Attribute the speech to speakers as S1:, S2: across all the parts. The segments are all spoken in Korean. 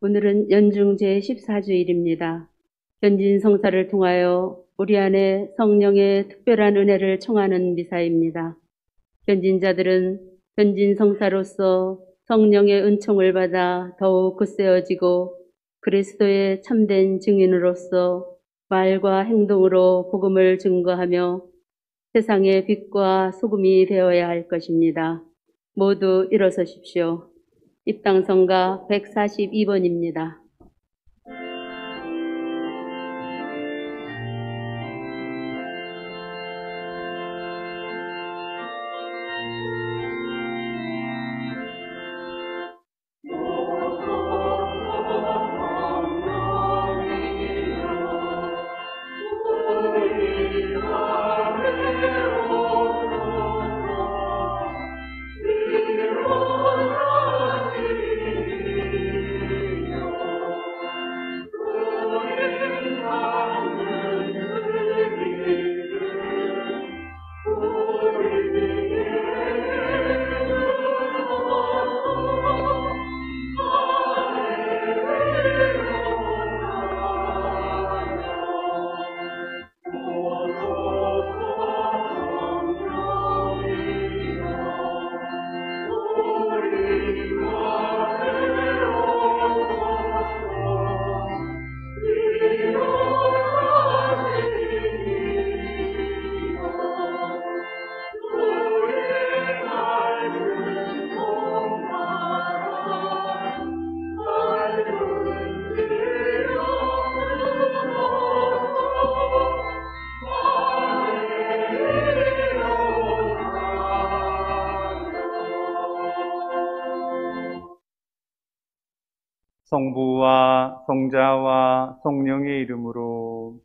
S1: 오늘은 연중 제14주일입니다. 견진 성사를 통하여 우리 안에 성령의 특별한 은혜를 청하는 미사입니다. 견진자들은 견진 성사로서 성령의 은총을 받아 더욱 굳세어지고 그리스도의 참된 증인으로서 말과 행동으로 복음을 증거하며 세상의 빛과 소금이 되어야 할 것입니다. 모두 일어서십시오. 입당성가 142번입니다.
S2: 성부와 성자와 성령의 이름으로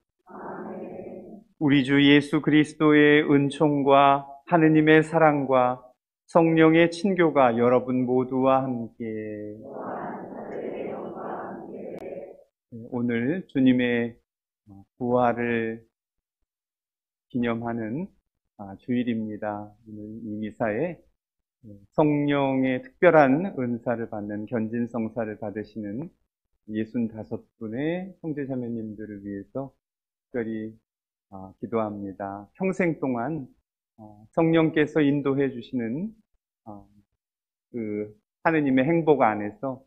S2: 우리 주 예수 그리스도의 은총과 하느님의 사랑과 성령의 친교가 여러분 모두와 함께 오늘 주님의 부활을 기념하는 주일입니다. 오늘 이 미사에 성령의 특별한 은사를 받는 견진성사를 받으시는 65분의 형제자매님들을 위해서 특별히 기도합니다. 평생 동안 성령께서 인도해 주시는 그 하느님의 행복 안에서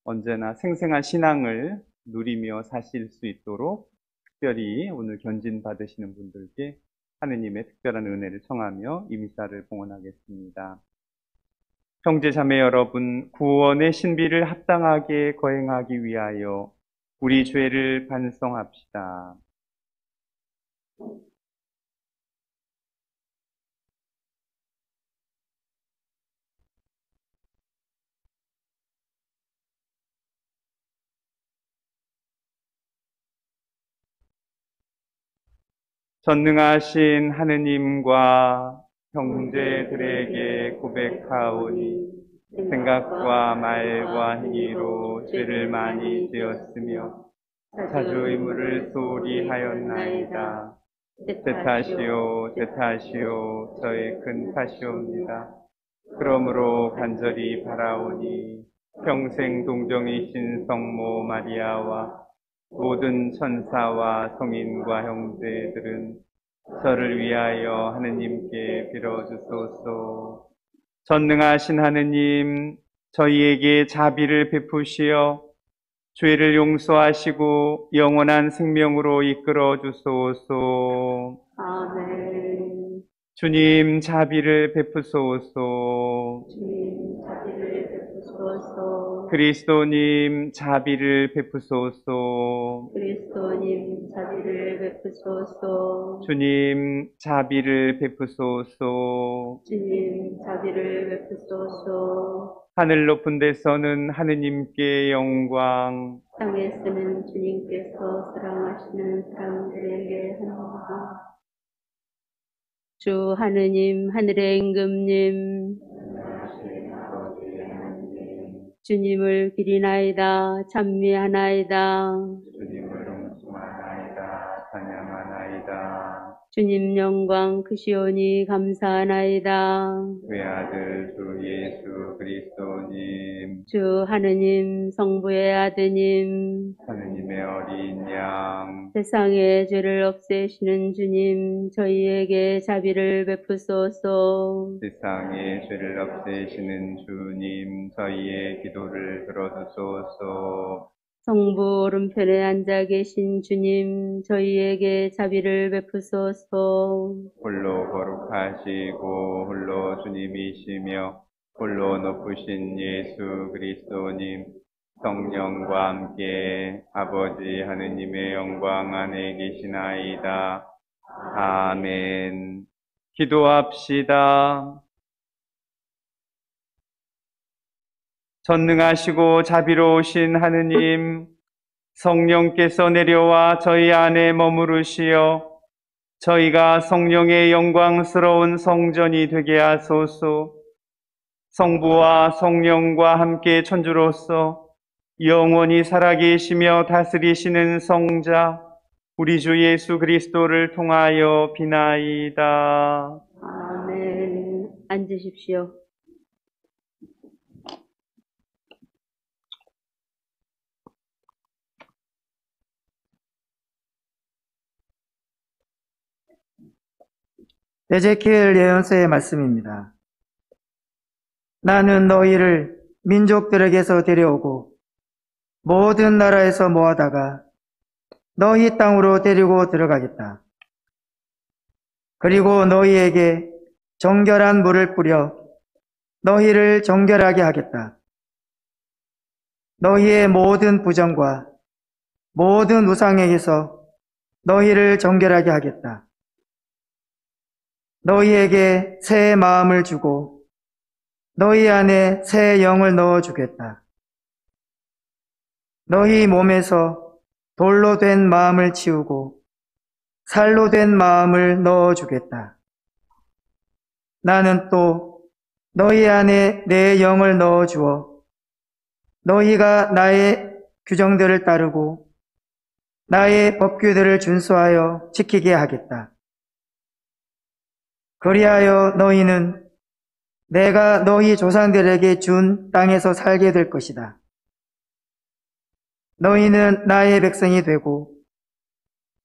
S2: 언제나 생생한 신앙을 누리며 사실 수 있도록 특별히 오늘 견진 받으시는 분들께 하느님의 특별한 은혜를 청하며 이 미사를 봉헌하겠습니다. 형제자매 여러분, 구원의 신비를 합당하게 거행하기 위하여 우리 죄를 반성합시다. 전능하신 하느님과 형제들에게 고백하오니 생각과 말과 행위로 죄를 많이 지었으며 자주 의무를 소홀히 하였나이다. 제 탓이요 제 탓이요 저의 큰 탓이옵니다. 그러므로 간절히 바라오니 평생 동정이신 성모 마리아와 모든 천사와 성인과 형제들은 저를 위하여 하느님께 빌어주소서. 전능하신 하느님, 저희에게 자비를 베푸시어 죄를 용서하시고 영원한 생명으로 이끌어 주소서.
S1: 아멘.
S2: 주님 자비를 베푸소서.
S1: 주님 자비를 베푸소서.
S2: 그리스도님 자비를 베푸소서.
S1: 그리스도님 자비를 베푸소서.
S2: 주님 자비를 베푸소서.
S1: 주님 자비를 베푸소서.
S2: 하늘 높은 데서는 하느님께 영광,
S1: 땅에서는 주님께서 사랑하시는 사람들에게 하나님. 주 하느님, 하늘의 임금님, 주님을 기리나이다, 찬미하나이다.
S2: 주님을 옹송하나이다, 찬양하나이다.
S1: 주님 영광 크시오니 감사하나이다.
S2: 외아들 주 예수 그리스도님,
S1: 주 하느님 성부의 아드님,
S2: 하느님의 어린 양,
S1: 세상의 죄를 없애시는 주님, 저희에게 자비를 베푸소서.
S2: 세상의 죄를 없애시는 주님, 저희의 기도를 들어주소서.
S1: 성부 오른편에 앉아 계신 주님, 저희에게 자비를 베푸소서.
S2: 홀로 거룩하시고 홀로 주님이시며 홀로 높으신 예수 그리스도님, 성령과 함께 아버지 하느님의 영광 안에 계시나이다. 아멘. 기도합시다. 전능하시고 자비로우신 하느님, 성령께서 내려와 저희 안에 머무르시어 저희가 성령의 영광스러운 성전이 되게 하소서. 성부와 성령과 함께 천주로서 영원히 살아계시며 다스리시는 성자 우리 주 예수 그리스도를 통하여 비나이다.
S1: 아멘. 앉으십시오.
S3: 에제키엘 예언서의 말씀입니다. 나는 너희를 민족들에게서 데려오고 모든 나라에서 모아다가 너희 땅으로 데리고 들어가겠다. 그리고 너희에게 정결한 물을 뿌려 너희를 정결하게 하겠다. 너희의 모든 부정과 모든 우상에게서 너희를 정결하게 하겠다. 너희에게 새 마음을 주고 너희 안에 새 영을 넣어주겠다. 너희 몸에서 돌로 된 마음을 치우고 살로 된 마음을 넣어주겠다. 나는 또 너희 안에 내 영을 넣어주어 너희가 나의 규정들을 따르고 나의 법규들을 준수하여 지키게 하겠다. 그리하여 너희는 내가 너희 조상들에게 준 땅에서 살게 될 것이다. 너희는 나의 백성이 되고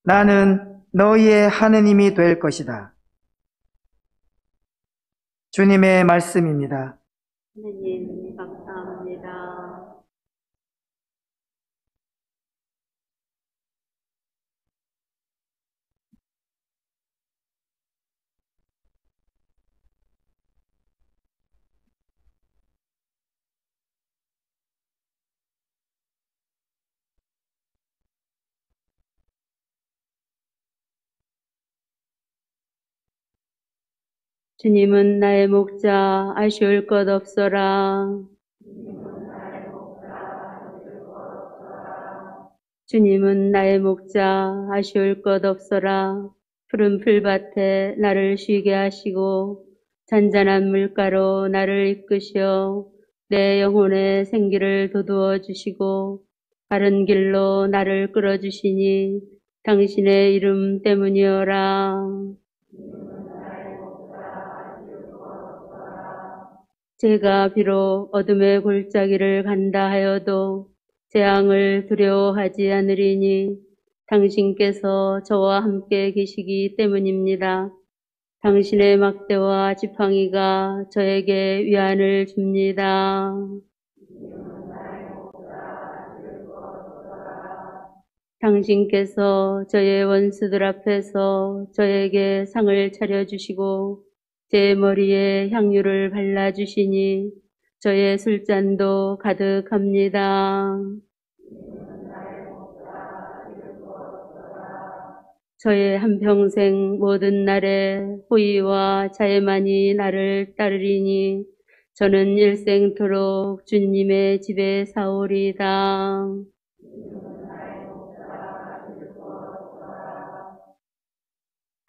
S3: 나는 너희의 하느님이 될 것이다. 주님의 말씀입니다.
S1: 하느님 감사합니다. 주님은 나의 목자, 아쉬울 것 없어라. 주님은 나의 목자, 아쉬울 것 없어라. 푸른 풀밭에 나를 쉬게 하시고 잔잔한 물가로 나를 이끄시어 내 영혼의 생기를 돋우어 주시고 바른 길로 나를 끌어주시니 당신의 이름 때문이어라. 제가 비록 어둠의 골짜기를 간다 하여도 재앙을 두려워하지 않으리니 당신께서 저와 함께 계시기 때문입니다. 당신의 막대와 지팡이가 저에게 위안을 줍니다. 당신께서 저의 원수들 앞에서 저에게 상을 차려주시고 제 머리에 향유를 발라주시니 저의 술잔도 가득합니다. 저의 한평생 모든 날에 호의와 자애만이 나를 따르리니 저는 일생토록 주님의 집에 사오리다.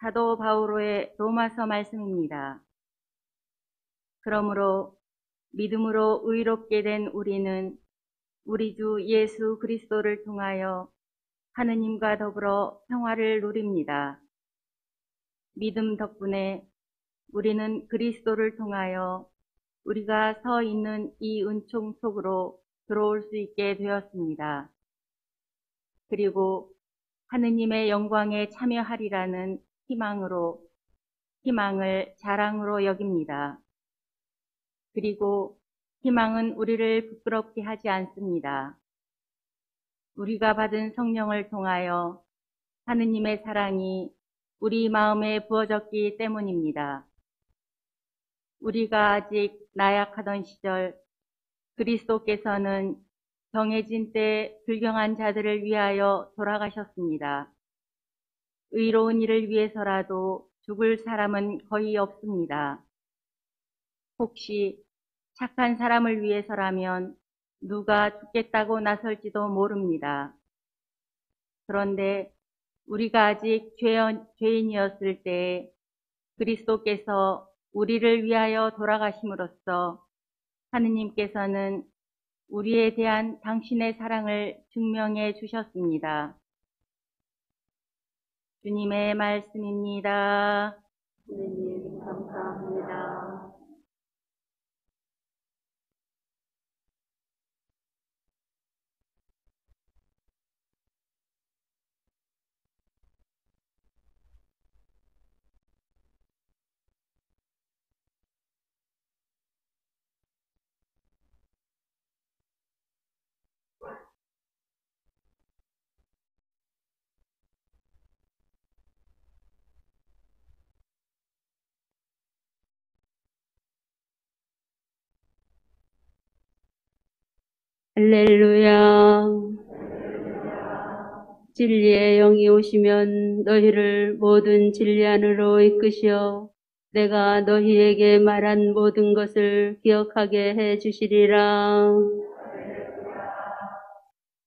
S4: 사도 바오로의 로마서 말씀입니다. 그러므로 믿음으로 의롭게 된 우리는 우리 주 예수 그리스도를 통하여 하느님과 더불어 평화를 누립니다. 믿음 덕분에 우리는 그리스도를 통하여 우리가 서 있는 이 은총 속으로 들어올 수 있게 되었습니다. 그리고 하느님의 영광에 참여하리라는 희망을 자랑으로 여깁니다. 그리고 희망은 우리를 부끄럽게 하지 않습니다. 우리가 받은 성령을 통하여 하느님의 사랑이 우리 마음에 부어졌기 때문입니다. 우리가 아직 나약하던 시절 그리스도께서는 정해진 때 불경한 자들을 위하여 돌아가셨습니다. 의로운 일을 위해서라도 죽을 사람은 거의 없습니다. 혹시 착한 사람을 위해서라면 누가 죽겠다고 나설지도 모릅니다. 그런데 우리가 아직 죄인이었을 때 그리스도께서 우리를 위하여 돌아가심으로써 하느님께서는 우리에 대한 당신의 사랑을 증명해 주셨습니다. 주님의 말씀입니다.
S1: 주님 감사합니다. 할렐루야. 진리의 영이 오시면 너희를 모든 진리 안으로 이끄시어 내가 너희에게 말한 모든 것을 기억하게 해 주시리라.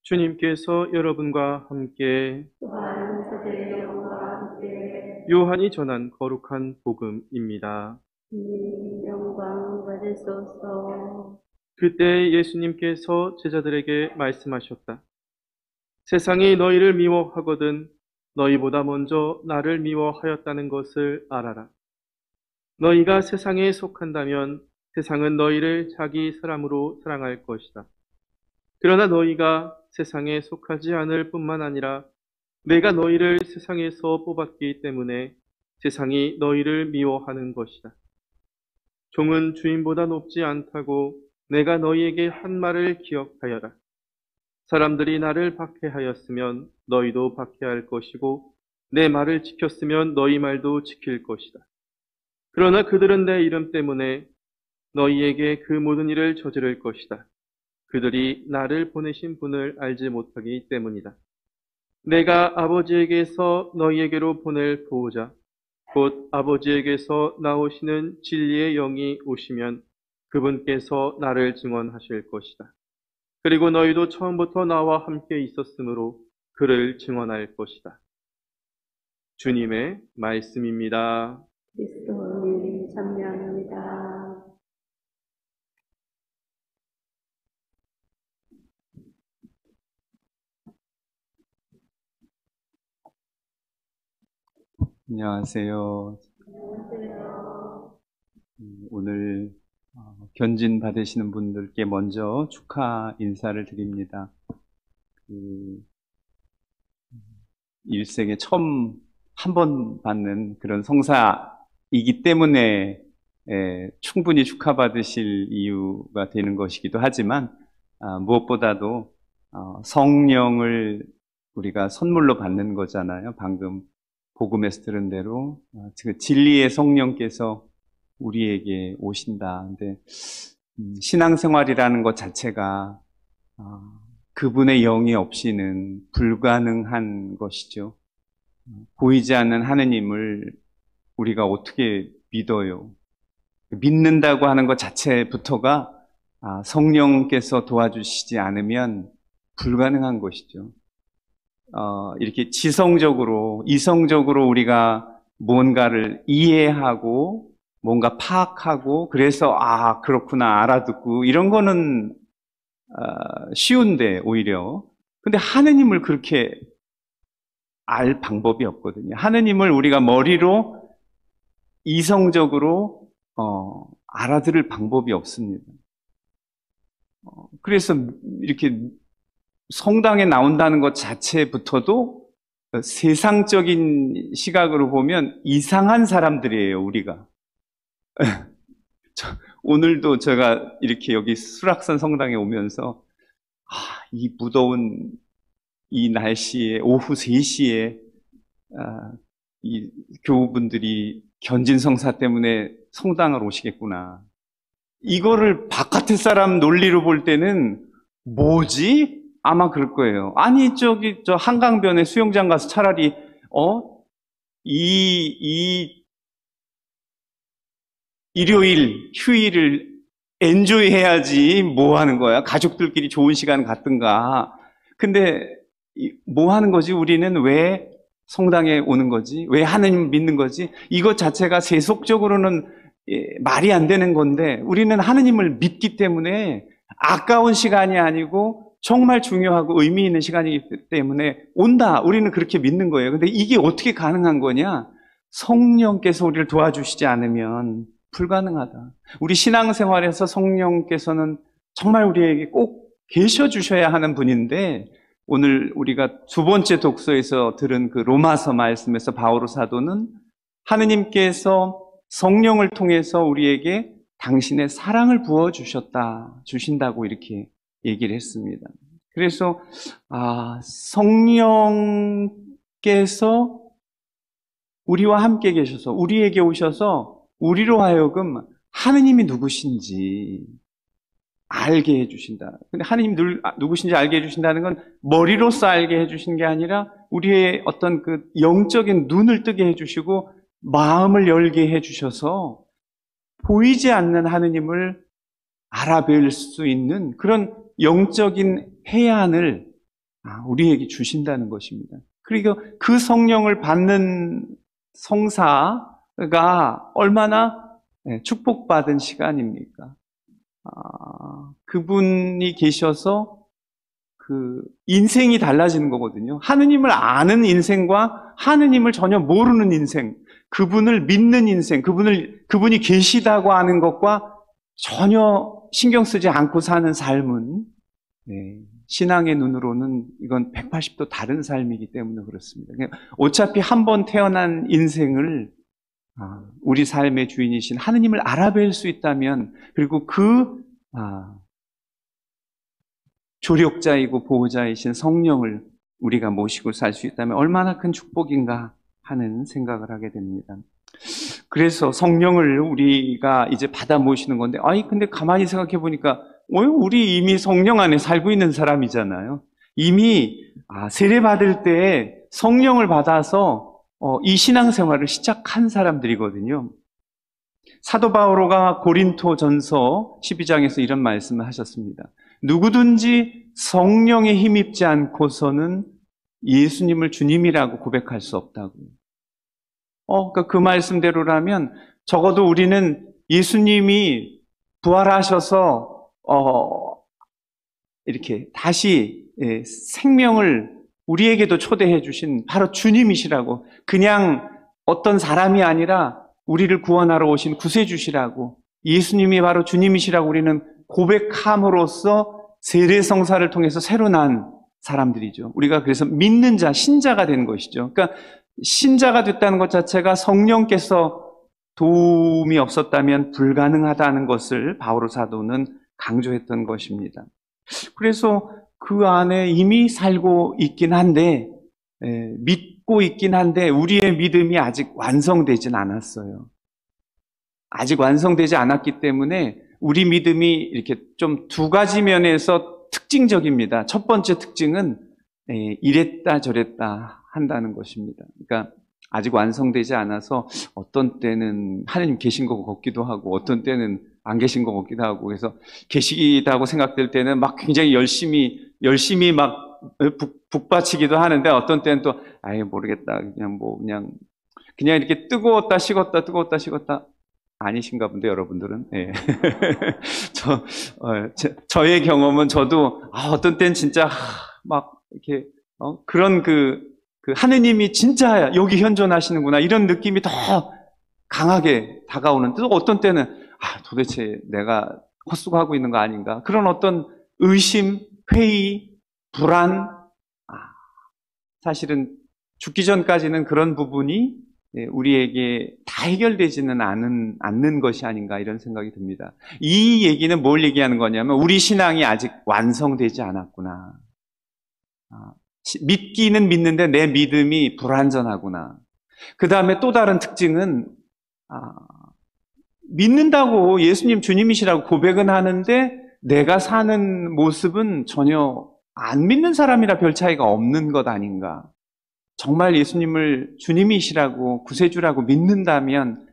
S5: 주님께서 여러분과 함께
S1: 또한 그들의 영과 함께
S5: 요한이 전한 거룩한 복음입니다.
S1: 주님 영광 받으소서.
S5: 그때 예수님께서 제자들에게 말씀하셨다. 세상이 너희를 미워하거든 너희보다 먼저 나를 미워하였다는 것을 알아라. 너희가 세상에 속한다면 세상은 너희를 자기 사람으로 사랑할 것이다. 그러나 너희가 세상에 속하지 않을 뿐만 아니라 내가 너희를 세상에서 뽑았기 때문에 세상이 너희를 미워하는 것이다. 종은 주인보다 높지 않다고 내가 너희에게 한 말을 기억하여라. 사람들이 나를 박해하였으면 너희도 박해할 것이고 내 말을 지켰으면 너희 말도 지킬 것이다. 그러나 그들은 내 이름 때문에 너희에게 그 모든 일을 저지를 것이다. 그들이 나를 보내신 분을 알지 못하기 때문이다. 내가 아버지에게서 너희에게로 보낼 보호자, 곧 아버지에게서 나오시는 진리의 영이 오시면 그분께서 나를 증언하실 것이다. 그리고 너희도 처음부터 나와 함께 있었으므로 그를 증언할 것이다. 주님의 말씀입니다.
S1: 그리스도님 찬양합니다.
S6: 안녕하세요. 오늘 견진 받으시는 분들께 먼저 축하 인사를 드립니다. 일생에 처음 한 번 받는 그런 성사이기 때문에 충분히 축하받으실 이유가 되는 것이기도 하지만 무엇보다도 성령을 우리가 선물로 받는 거잖아요. 방금 복음에서 들은 대로 진리의 성령께서 우리에게 오신다. 근데 신앙생활이라는 것 자체가 그분의 영이 없이는 불가능한 것이죠. 보이지 않는 하느님을 우리가 어떻게 믿어요? 믿는다고 하는 것 자체부터가 성령께서 도와주시지 않으면 불가능한 것이죠. 이렇게 지성적으로, 이성적으로 우리가 뭔가를 이해하고 뭔가 파악하고 그래서 그렇구나 알아듣고 이런 거는 쉬운데 오히려 근데 하느님을 그렇게 알 방법이 없거든요. 하느님을 우리가 머리로 이성적으로 알아들을 방법이 없습니다. 그래서 이렇게 성당에 나온다는 것 자체부터도 세상적인 시각으로 보면 이상한 사람들이에요, 우리가. 오늘도 제가 이렇게 여기 수락산 성당에 오면서 이 무더운 이 날씨에 오후 3시에 이 교우분들이 견진성사 때문에 성당을 오시겠구나. 이거를 바깥의 사람 논리로 볼 때는 뭐지? 아마 그럴 거예요. 아니 저 한강변에 수영장 가서 차라리 이 일요일 휴일을 엔조이 해야지 뭐 하는 거야? 가족들끼리 좋은 시간 갖든가. 근데 뭐 하는 거지? 우리는 왜 성당에 오는 거지? 왜 하나님 믿는 거지? 이것 자체가 세속적으로는 말이 안 되는 건데 우리는 하나님을 믿기 때문에 아까운 시간이 아니고 정말 중요하고 의미 있는 시간이기 때문에 온다. 우리는 그렇게 믿는 거예요. 근데 이게 어떻게 가능한 거냐? 성령께서 우리를 도와주시지 않으면 불가능하다. 우리 신앙생활에서 성령께서는 정말 우리에게 꼭 계셔 주셔야 하는 분인데 오늘 우리가 두 번째 독서에서 들은 그 로마서 말씀에서 바오로 사도는 하느님께서 성령을 통해서 우리에게 당신의 사랑을 주신다고 이렇게 얘기를 했습니다. 그래서 성령께서 우리와 함께 계셔서 우리에게 오셔서 우리로 하여금 하느님이 누구신지 알게 해주신다. 근데 하느님이 누구신지 알게 해주신다는 건 머리로서 알게 해주신 게 아니라 우리의 어떤 그 영적인 눈을 뜨게 해주시고 마음을 열게 해주셔서 보이지 않는 하느님을 알아뵐 수 있는 그런 영적인 해안을 우리에게 주신다는 것입니다. 그리고 그 성령을 받는 성사가 얼마나 축복받은 시간입니까? 그분이 계셔서 그 인생이 달라지는 거거든요. 하느님을 아는 인생과 하느님을 전혀 모르는 인생, 그분을 믿는 인생, 그분이 계시다고 하는 것과 전혀 신경 쓰지 않고 사는 삶은 신앙의 눈으로는 이건 180도 다른 삶이기 때문에 그렇습니다. 어차피 한 번 태어난 인생을 우리 삶의 주인이신 하느님을 알아뵐 수 있다면 그리고 그 조력자이고 보호자이신 성령을 우리가 모시고 살 수 있다면 얼마나 큰 축복인가 하는 생각을 하게 됩니다. 그래서 성령을 우리가 이제 받아 모시는 건데 근데 가만히 생각해 보니까 우리 이미 성령 안에 살고 있는 사람이잖아요. 이미 세례 받을 때 성령을 받아서 이 신앙생활을 시작한 사람들이거든요. 사도 바오로가 고린토 전서 12장에서 이런 말씀을 하셨습니다. 누구든지 성령에 힘입지 않고서는 예수님을 주님이라고 고백할 수 없다고. 그러니까 그 말씀대로라면 적어도 우리는 예수님이 부활하셔서 이렇게 다시 생명을 우리에게도 초대해 주신 바로 주님이시라고, 그냥 어떤 사람이 아니라 우리를 구원하러 오신 구세주시라고, 예수님이 바로 주님이시라고 우리는 고백함으로써 세례성사를 통해서 새로 난 사람들이죠. 우리가 그래서 믿는 자, 신자가 된 것이죠. 그러니까 신자가 됐다는 것 자체가 성령께서 도움이 없었다면 불가능하다는 것을 바오로 사도는 강조했던 것입니다. 그래서 그 안에 이미 살고 있긴 한데, 믿고 있긴 한데 우리의 믿음이 아직 완성되진 않았어요. 아직 완성되지 않았기 때문에 우리 믿음이 이렇게 좀 두 가지 면에서 특징적입니다. 첫 번째 특징은 이랬다 저랬다 한다는 것입니다. 그러니까 아직 완성되지 않아서 어떤 때는 하나님 계신 것 같기도 하고 어떤 때는 안 계신 것 같기도 하고, 그래서 계시다고 생각될 때는 막 굉장히 열심히 막 북받치기도 하는데 어떤 때는 또 모르겠다, 그냥 이렇게 뜨거웠다 식었다 아니신가 본데 여러분들은. 저의 경험은 저도 어떤 때는 진짜 막 이렇게 그런 그 하느님이 진짜 여기 현존하시는구나 이런 느낌이 더 강하게 다가오는, 또 어떤 때는 도대체 내가 헛수고하고 있는 거 아닌가, 그런 어떤 의심, 회의, 불안, 사실은 죽기 전까지는 그런 부분이 우리에게 다 해결되지는 않는 것이 아닌가, 이런 생각이 듭니다. 이 얘기는 뭘 얘기하는 거냐면 우리 신앙이 아직 완성되지 않았구나. 믿기는 믿는데 내 믿음이 불완전하구나. 그 다음에 또 다른 특징은 믿는다고 예수님 주님이시라고 고백은 하는데 내가 사는 모습은 전혀 안 믿는 사람이라 별 차이가 없는 것 아닌가. 정말 예수님을 주님이시라고 구세주라고 믿는다면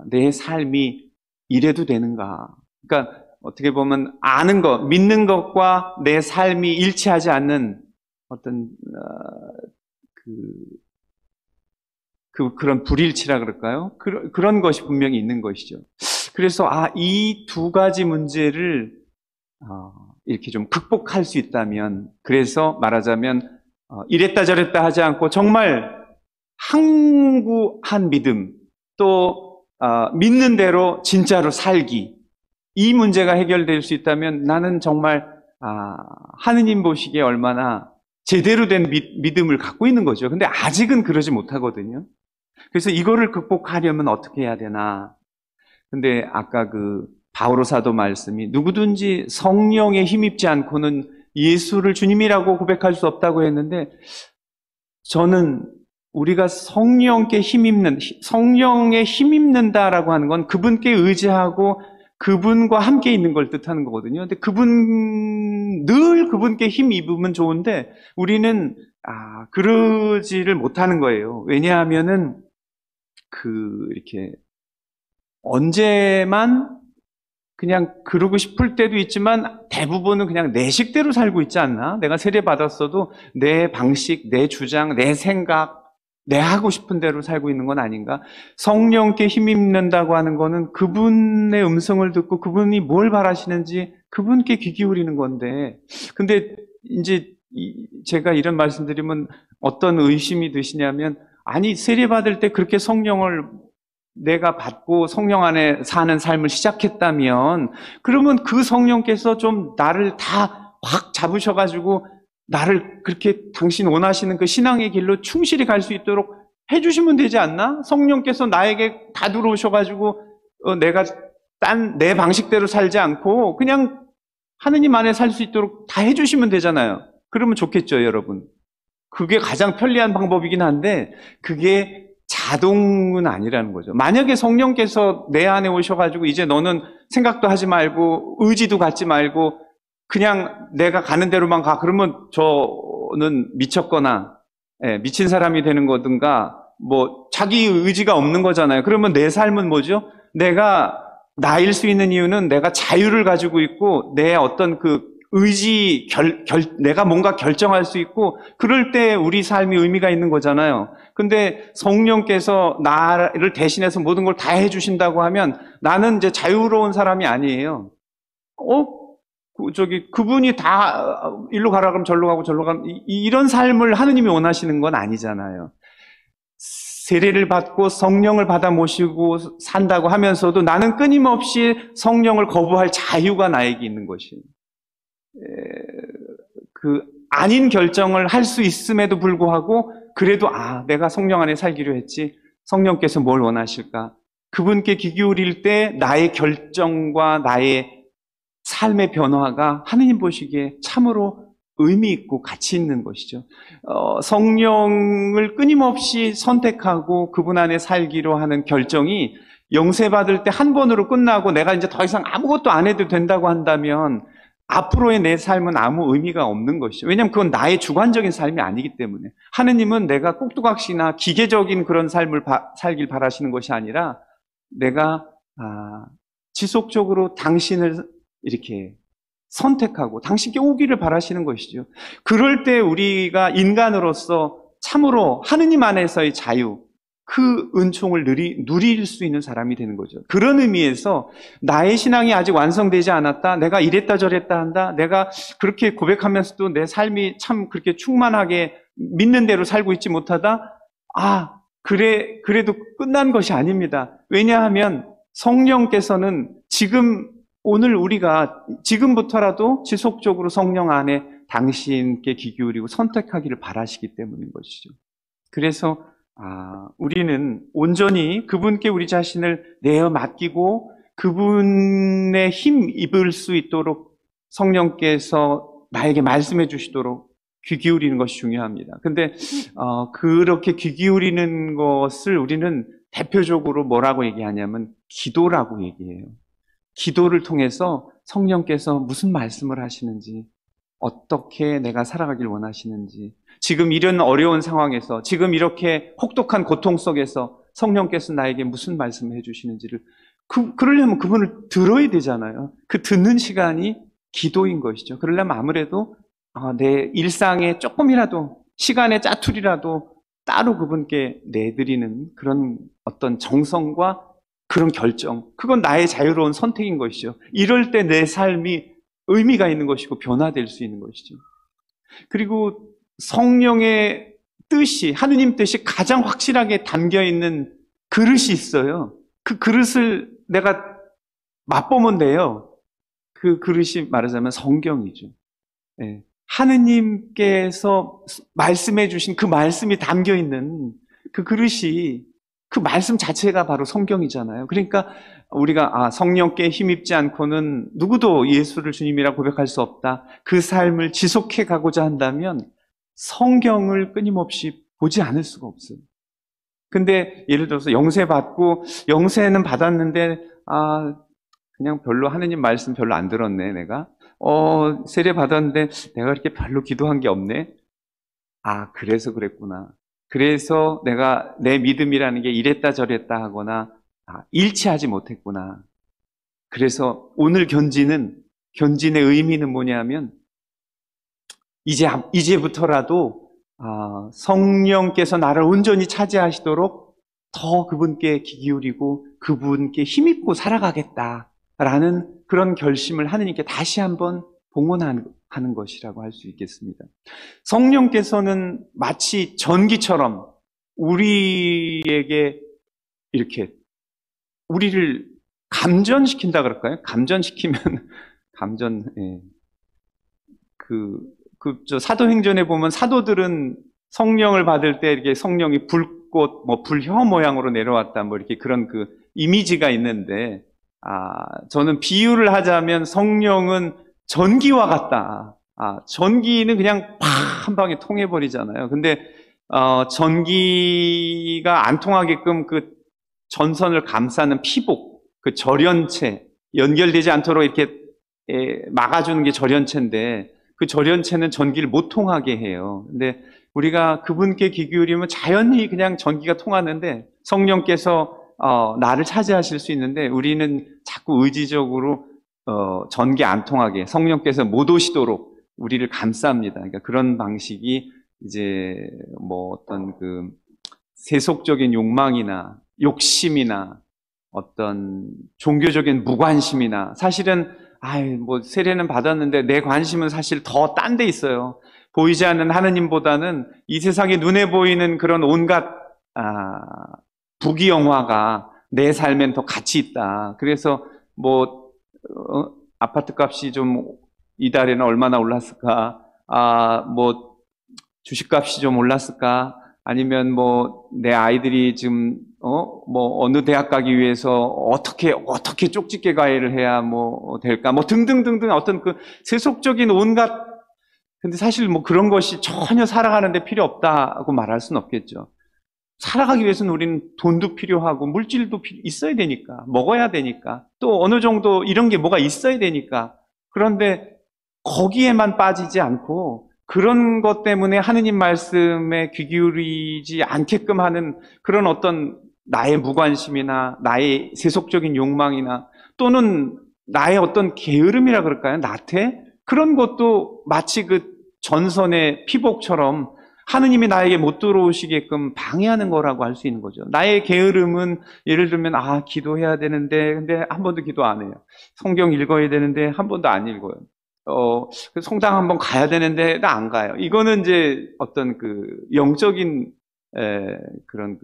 S6: 내 삶이 이래도 되는가. 그러니까 어떻게 보면 아는 것, 믿는 것과 내 삶이 일치하지 않는 어떤 그런 불일치라 그럴까요? 그런 것이 분명히 있는 것이죠. 그래서 이 두 가지 문제를 이렇게 좀 극복할 수 있다면, 그래서 말하자면 이랬다 저랬다 하지 않고 정말 항구한 믿음, 또 믿는 대로 진짜로 살기, 이 문제가 해결될 수 있다면 나는 정말 하느님 보시기에 얼마나 제대로 된 믿음을 갖고 있는 거죠. 근데 아직은 그러지 못하거든요. 그래서 이거를 극복하려면 어떻게 해야 되나. 근데 아까 바오로 사도 말씀이 누구든지 성령에 힘입지 않고는 예수를 주님이라고 고백할 수 없다고 했는데, 저는 우리가 성령에 힘입는다라고 하는 건 그분께 의지하고 그분과 함께 있는 걸 뜻하는 거거든요. 근데 늘 그분께 힘 입으면 좋은데 우리는 그러지를 못하는 거예요. 왜냐하면은 이렇게 언제만 그냥 그러고 싶을 때도 있지만 대부분은 그냥 내 식대로 살고 있지 않나? 내가 세례 받았어도 내 방식, 내 주장, 내 생각, 내 하고 싶은 대로 살고 있는 건 아닌가? 성령께 힘입는다고 하는 거는 그분의 음성을 듣고 그분이 뭘 바라시는지 그분께 귀 기울이는 건데, 근데 이제 제가 이런 말씀드리면 어떤 의심이 드시냐면, 아니 세례 받을 때 그렇게 성령을 내가 받고 성령 안에 사는 삶을 시작했다면 그러면 그 성령께서 좀 나를 다 확 잡으셔가지고 나를 그렇게 당신 원하시는 그 신앙의 길로 충실히 갈 수 있도록 해주시면 되지 않나? 성령께서 나에게 다 들어오셔가지고 내가 내 방식대로 살지 않고 그냥 하느님 안에 살 수 있도록 다 해주시면 되잖아요. 그러면 좋겠죠, 여러분. 그게 가장 편리한 방법이긴 한데 그게 자동은 아니라는 거죠. 만약에 성령께서 내 안에 오셔가지고 이제 너는 생각도 하지 말고 의지도 갖지 말고 그냥 내가 가는 대로만 가, 그러면 저는 미쳤거나 미친 사람이 되는 거든가 자기 의지가 없는 거잖아요. 그러면 내 삶은 뭐죠? 내가 나일 수 있는 이유는 내가 자유를 가지고 있고 내 어떤 의지, 내가 뭔가 결정할 수 있고 그럴 때 우리 삶이 의미가 있는 거잖아요. 근데 성령께서 나를 대신해서 모든 걸 다 해주신다고 하면 나는 이제 자유로운 사람이 아니에요. 그분이 다 일로 가라 그러면 절로 가고 절로 가면 이런 삶을 하느님이 원하시는 건 아니잖아요. 세례를 받고 성령을 받아 모시고 산다고 하면서도 나는 끊임없이 성령을 거부할 자유가 나에게 있는 것이, 아닌 결정을 할 수 있음에도 불구하고 그래도 내가 성령 안에 살기로 했지, 성령께서 뭘 원하실까, 그분께 귀 기울일 때 나의 결정과 나의 삶의 변화가 하느님 보시기에 참으로 의미 있고 가치 있는 것이죠. 성령을 끊임없이 선택하고 그분 안에 살기로 하는 결정이 영세받을 때 한 번으로 끝나고 내가 이제 더 이상 아무것도 안 해도 된다고 한다면 앞으로의 내 삶은 아무 의미가 없는 것이죠. 왜냐하면 그건 나의 주관적인 삶이 아니기 때문에. 하느님은 내가 꼭두각시나 기계적인 그런 삶을 살길 바라시는 것이 아니라 내가 지속적으로 당신을 이렇게 선택하고 당신께 오기를 바라시는 것이죠. 그럴 때 우리가 인간으로서 참으로 하느님 안에서의 자유, 그 은총을 누릴 수 있는 사람이 되는 거죠. 그런 의미에서 나의 신앙이 아직 완성되지 않았다, 내가 이랬다 저랬다 한다, 내가 그렇게 고백하면서도 내 삶이 참 그렇게 충만하게 믿는 대로 살고 있지 못하다, 그래도 끝난 것이 아닙니다. 왜냐하면 성령께서는 오늘 우리가 지금부터라도 지속적으로 성령 안에 당신께 귀 기울이고 선택하기를 바라시기 때문인 것이죠. 그래서 우리는 온전히 그분께 우리 자신을 내어 맡기고 그분의 힘 입을 수 있도록 성령께서 나에게 말씀해 주시도록 귀 기울이는 것이 중요합니다. 근데 그렇게 귀 기울이는 것을 우리는 대표적으로 뭐라고 얘기하냐면 기도라고 얘기해요. 기도를 통해서 성령께서 무슨 말씀을 하시는지, 어떻게 내가 살아가길 원하시는지, 지금 이런 어려운 상황에서, 지금 이렇게 혹독한 고통 속에서 성령께서 나에게 무슨 말씀을 해주시는지를 그러려면 그분을 들어야 되잖아요. 그 듣는 시간이 기도인 것이죠. 그러려면 아무래도 내 일상에 조금이라도 시간의 짜투리라도 따로 그분께 내드리는 그런 어떤 정성과 그런 결정, 그건 나의 자유로운 선택인 것이죠. 이럴 때 내 삶이 의미가 있는 것이고 변화될 수 있는 것이죠. 그리고 성령의 뜻이, 하느님 뜻이 가장 확실하게 담겨있는 그릇이 있어요. 그 그릇을 내가 맛보면 돼요. 그 그릇이 말하자면 성경이죠. 네. 하느님께서 말씀해 주신 그 말씀이 담겨있는 그 그릇이, 그 말씀 자체가 바로 성경이잖아요. 그러니까 우리가 성령께 힘입지 않고는 누구도 예수를 주님이라 고백할 수 없다. 그 삶을 지속해 가고자 한다면 성경을 끊임없이 보지 않을 수가 없어요. 근데 예를 들어서 영세 받고, 영세는 받았는데 그냥 별로 하느님 말씀 별로 안 들었네 내가. 세례 받았는데 내가 그렇게 별로 기도한 게 없네. 그래서 그랬구나. 그래서 내가 내 믿음이라는 게 이랬다 저랬다 하거나 일치하지 못했구나. 그래서 오늘 견진의 의미는 뭐냐면 이제부터라도 성령께서 나를 온전히 차지하시도록 더 그분께 귀 기울이고 그분께 힘입고 살아가겠다라는 그런 결심을 하느님께 다시 한번 봉헌하는 것이라고 할 수 있겠습니다. 성령께서는 마치 전기처럼 우리에게 이렇게 우리를 감전시킨다 그럴까요? 감전시키면 사도행전에 보면 사도들은 성령을 받을 때 이렇게 성령이 불꽃, 불혀 모양으로 내려왔다, 이렇게 그런 그 이미지가 있는데, 저는 비유를 하자면 성령은 전기와 같다. 전기는 그냥 팍 한 방에 통해버리잖아요. 근데, 전기가 안 통하게끔 그 전선을 감싸는 피복, 그 절연체, 연결되지 않도록 이렇게 막아주는 게 절연체인데, 그 절연체는 전기를 못 통하게 해요. 근데 우리가 그분께 귀 기울이면 자연히 그냥 전기가 통하는데 성령께서 나를 차지하실 수 있는데 우리는 자꾸 의지적으로 전기 안 통하게 성령께서 못 오시도록 우리를 감쌉니다. 그러니까 그런 방식이 이제 어떤 그 세속적인 욕망이나 욕심이나 어떤 종교적인 무관심이나 사실은 세례는 받았는데 내 관심은 사실 더 딴 데 있어요. 보이지 않는 하느님보다는 이 세상에 눈에 보이는 그런 온갖 부귀영화가 내 삶엔 더 가치 있다. 그래서 아파트 값이 좀 이달에는 얼마나 올랐을까? 주식값이 좀 올랐을까? 아니면 내 아이들이 지금 어느 대학 가기 위해서 어떻게 쪽집게 과외를 해야 될까? 등등등등 어떤 그 세속적인 온갖. 근데 사실 그런 것이 전혀 살아가는데 필요 없다고 말할 수는 없겠죠. 살아가기 위해서는 우리는 돈도 필요하고 물질도 있어야 되니까, 먹어야 되니까, 또 어느 정도 이런 게 뭐가 있어야 되니까. 그런데 거기에만 빠지지 않고 그런 것 때문에 하느님 말씀에 귀 기울이지 않게끔 하는 그런 어떤 나의 무관심이나 나의 세속적인 욕망이나 또는 나의 어떤 게으름이라 그럴까요? 나태? 그런 것도 마치 그 전선의 피복처럼 하느님이 나에게 못 들어오시게끔 방해하는 거라고 할 수 있는 거죠. 나의 게으름은 예를 들면 기도해야 되는데 근데 한 번도 기도 안 해요. 성경 읽어야 되는데 한 번도 안 읽어요. 성당 한번 가야 되는데 나 안 가요. 이거는 이제 어떤 그 영적인 그런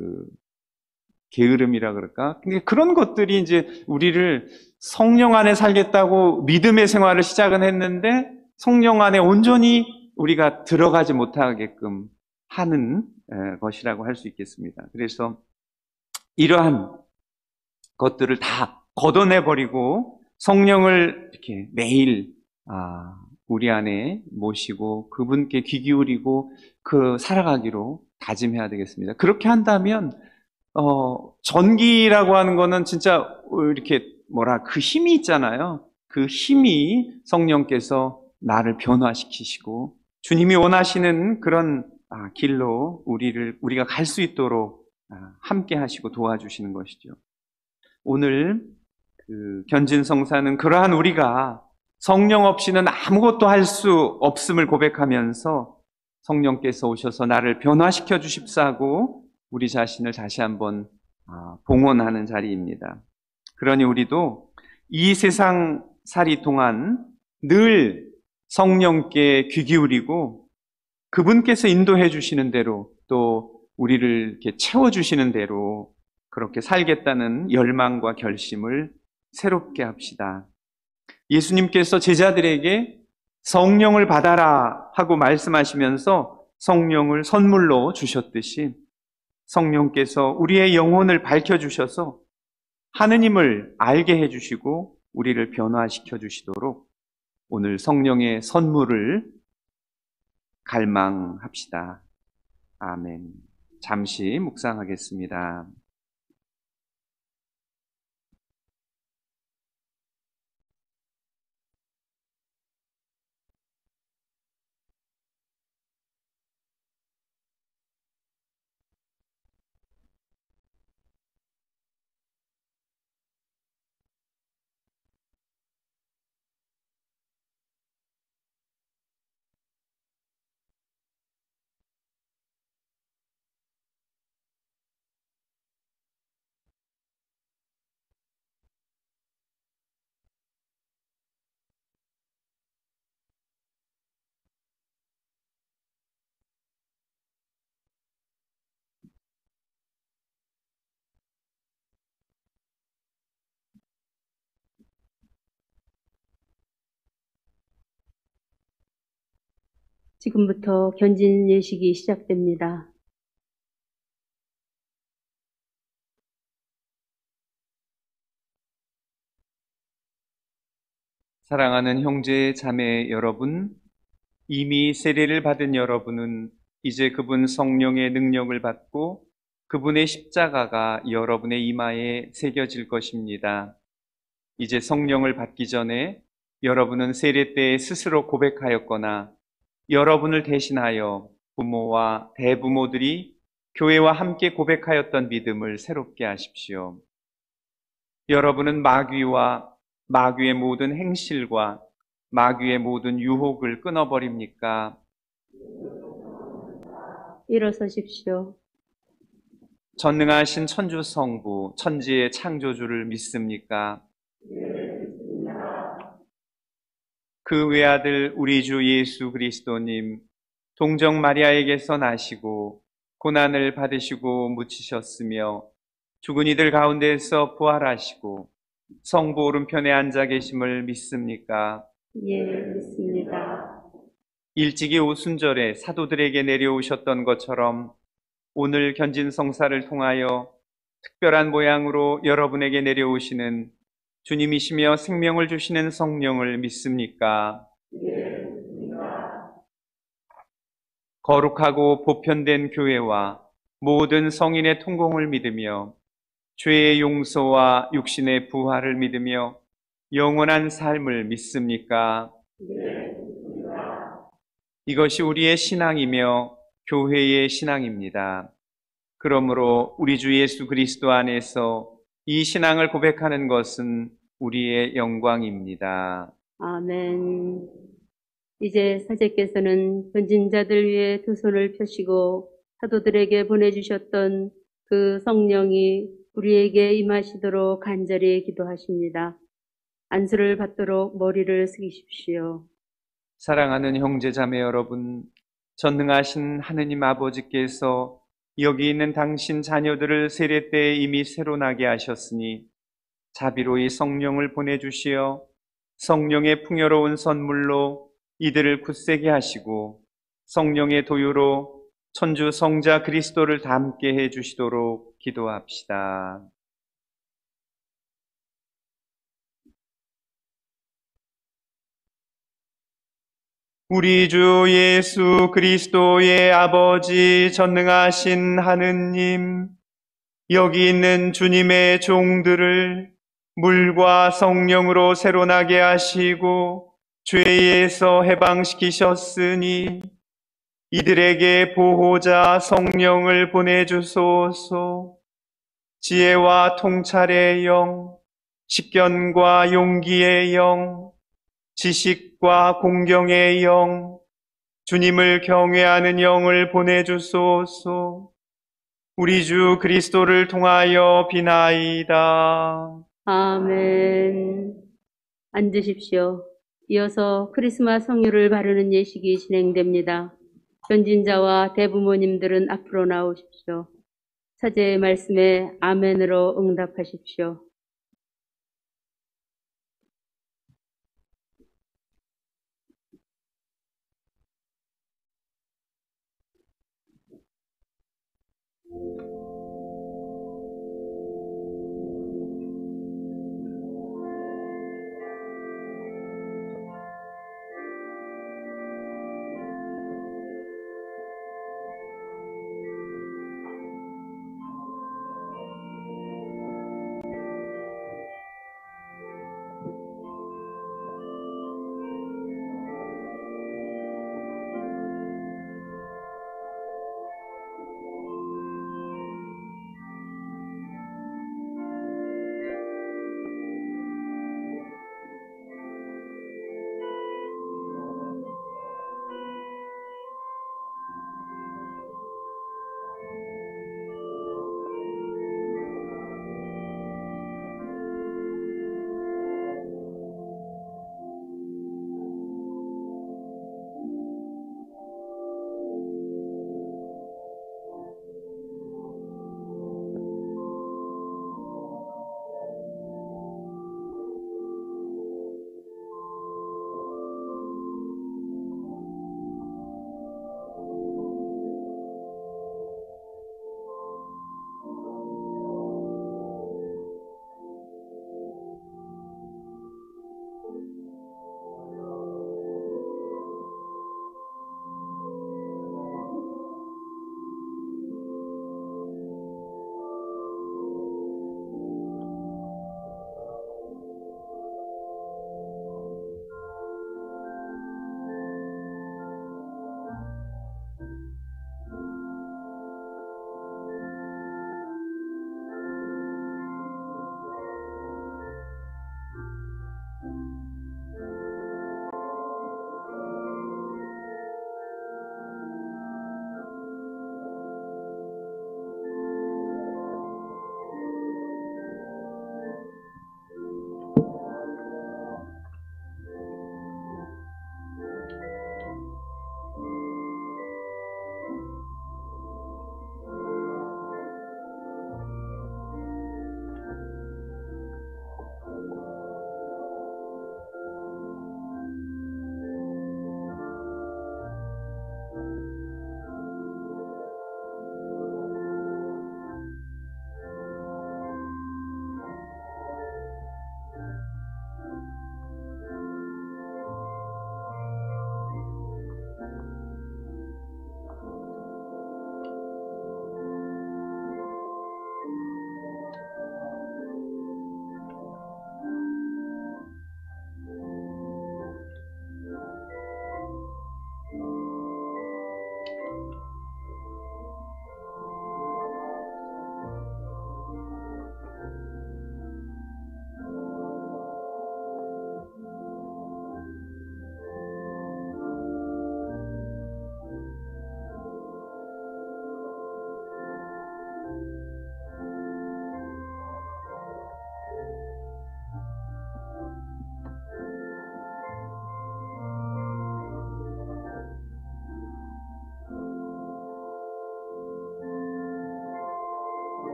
S6: 게으름이라 그럴까? 근데 그런 것들이 이제 우리를 성령 안에 살겠다고 믿음의 생활을 시작은 했는데 성령 안에 온전히 우리가 들어가지 못하게끔 하는 것이라고 할 수 있겠습니다. 그래서 이러한 것들을 다 걷어내버리고 성령을 이렇게 매일 우리 안에 모시고 그분께 귀 기울이고 살아가기로 다짐해야 되겠습니다. 그렇게 한다면 전기라고 하는 거는 진짜 이렇게 그 힘이 있잖아요. 그 힘이 성령께서 나를 변화시키시고 주님이 원하시는 그런 길로 우리가 갈 수 있도록 함께 하시고 도와주시는 것이죠. 오늘 견진성사는 그러한 우리가 성령 없이는 아무것도 할 수 없음을 고백하면서 성령께서 오셔서 나를 변화시켜 주십사고 우리 자신을 다시 한번 봉헌하는 자리입니다. 그러니 우리도 이 세상 살이 동안 늘 성령께 귀 기울이고 그분께서 인도해 주시는 대로 또 우리를 이렇게 채워주시는 대로 그렇게 살겠다는 열망과 결심을 새롭게 합시다. 예수님께서 제자들에게 성령을 받아라 하고 말씀하시면서 성령을 선물로 주셨듯이 성령께서 우리의 영혼을 밝혀주셔서 하느님을 알게 해주시고 우리를 변화시켜 주시도록 오늘 성령의 선물을 갈망합시다. 아멘. 잠시 묵상하겠습니다.
S1: 지금부터 견진 예식이 시작됩니다.
S2: 사랑하는 형제 자매 여러분, 이미 세례를 받은 여러분은 이제 그분 성령의 능력을 받고 그분의 십자가가 여러분의 이마에 새겨질 것입니다. 이제 성령을 받기 전에 여러분은 세례 때 스스로 고백하였거나 여러분을 대신하여 부모와 대부모들이 교회와 함께 고백하였던 믿음을 새롭게 하십시오. 여러분은 마귀의 모든 행실과 마귀의 모든 유혹을 끊어버립니까?
S1: 일어서십시오.
S2: 전능하신 천주성부, 천지의 창조주를 믿습니까? 그 외아들 우리 주 예수 그리스도님, 동정 마리아에게서 나시고 고난을 받으시고 묻히셨으며 죽은 이들 가운데서 부활하시고 성부 오른편에 앉아 계심을 믿습니까?
S1: 예, 믿습니다.
S2: 일찍이 오순절에 사도들에게 내려오셨던 것처럼 오늘 견진성사를 통하여 특별한 모양으로 여러분에게 내려오시는 주님이시며 생명을 주시는 성령을 믿습니까?
S1: 예, 믿습니다.
S2: 거룩하고 보편된 교회와 모든 성인의 통공을 믿으며 죄의 용서와 육신의 부활을 믿으며 영원한 삶을 믿습니까?
S1: 예, 믿습니다.
S2: 이것이 우리의 신앙이며 교회의 신앙입니다. 그러므로 우리 주 예수 그리스도 안에서 이 신앙을 고백하는 것은 우리의 영광입니다.
S1: 아멘. 이제 사제께서는 견진자들 위해 두 손을 펴시고 사도들에게 보내주셨던 그 성령이 우리에게 임하시도록 간절히 기도하십니다. 안수를 받도록 머리를 숙이십시오.
S2: 사랑하는 형제자매 여러분, 전능하신 하느님 아버지께서 여기 있는 당신 자녀들을 세례 때 이미 새로 나게 하셨으니 자비로이 성령을 보내주시어 성령의 풍요로운 선물로 이들을 굳세게 하시고 성령의 도유로 천주 성자 그리스도를 닮게 해주시도록 기도합시다. 우리 주 예수 그리스도의 아버지 전능하신 하느님, 여기 있는 주님의 종들을 물과 성령으로 새로 나게 하시고 죄에서 해방시키셨으니 이들에게 보호자 성령을 보내주소서. 지혜와 통찰의 영, 식견과 용기의 영, 지식과 공경의 영, 주님을 경외하는 영을 보내주소서. 우리 주 그리스도를 통하여 비나이다.
S1: 아멘. 앉으십시오. 이어서 크리스마스 성유를 바르는 예식이 진행됩니다. 변진자와 대부모님들은 앞으로 나오십시오. 사제의 말씀에 아멘으로 응답하십시오.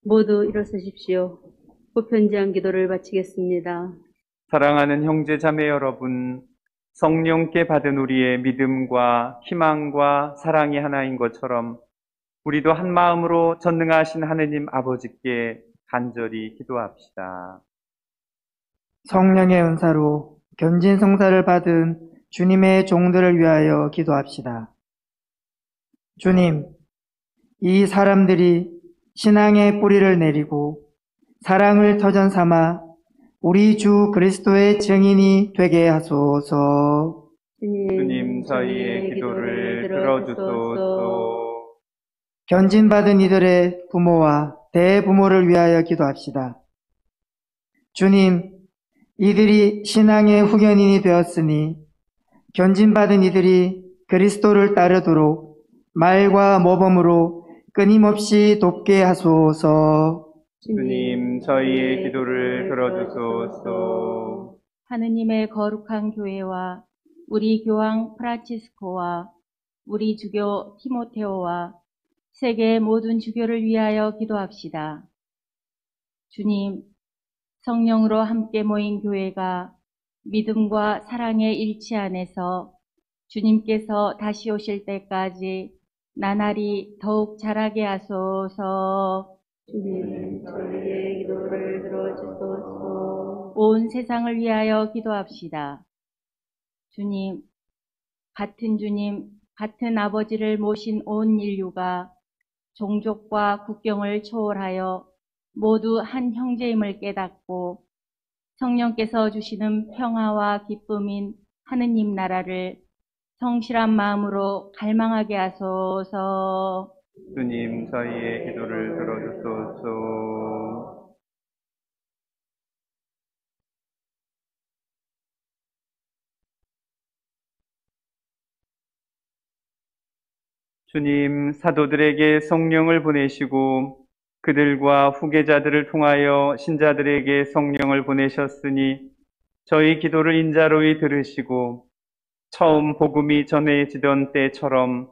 S1: 모두 일어서십시오. 보편제한 기도를 바치겠습니다.
S2: 사랑하는 형제 자매 여러분, 성령께 받은 우리의 믿음과 희망과 사랑이 하나인 것처럼 우리도 한 마음으로 전능하신 하느님 아버지께 간절히 기도합시다.
S3: 성령의 은사로 견진 성사를 받은 주님의 종들을 위하여 기도합시다. 주님, 이 사람들이 신앙의 뿌리를 내리고 사랑을 터전 삼아 우리 주 그리스도의 증인이 되게 하소서.
S2: 주님, 저희의 기도를 들어주소서.
S3: 견진받은 이들의 부모와 대부모를 위하여 기도합시다. 주님, 이들이 신앙의 후견인이 되었으니 견진받은 이들이 그리스도를 따르도록 말과 모범으로 끊임없이 돕게 하소서.
S2: 주님, 저희의 기도를 들어주소서.
S4: 하느님의 거룩한 교회와 우리 교황 프란치스코와 우리 주교 티모테오와 세계의 모든 주교를 위하여 기도합시다. 주님, 성령으로 함께 모인 교회가 믿음과 사랑의 일치 안에서 주님께서 다시 오실 때까지 나날이 더욱 자라게 하소서.
S1: 주님, 저희의 기도를 들어주소서.
S4: 온 세상을 위하여 기도합시다. 주님, 같은 아버지를 모신 온 인류가 종족과 국경을 초월하여 모두 한 형제임을 깨닫고 성령께서 주시는 평화와 기쁨인 하느님 나라를 성실한 마음으로 갈망하게 하소서.
S2: 주님, 저희의 기도를 들어주소서. 주님, 사도들에게 성령을 보내시고 그들과 후계자들을 통하여 신자들에게 성령을 보내셨으니 저희 기도를 인자로이 들으시고 처음 복음이 전해지던 때처럼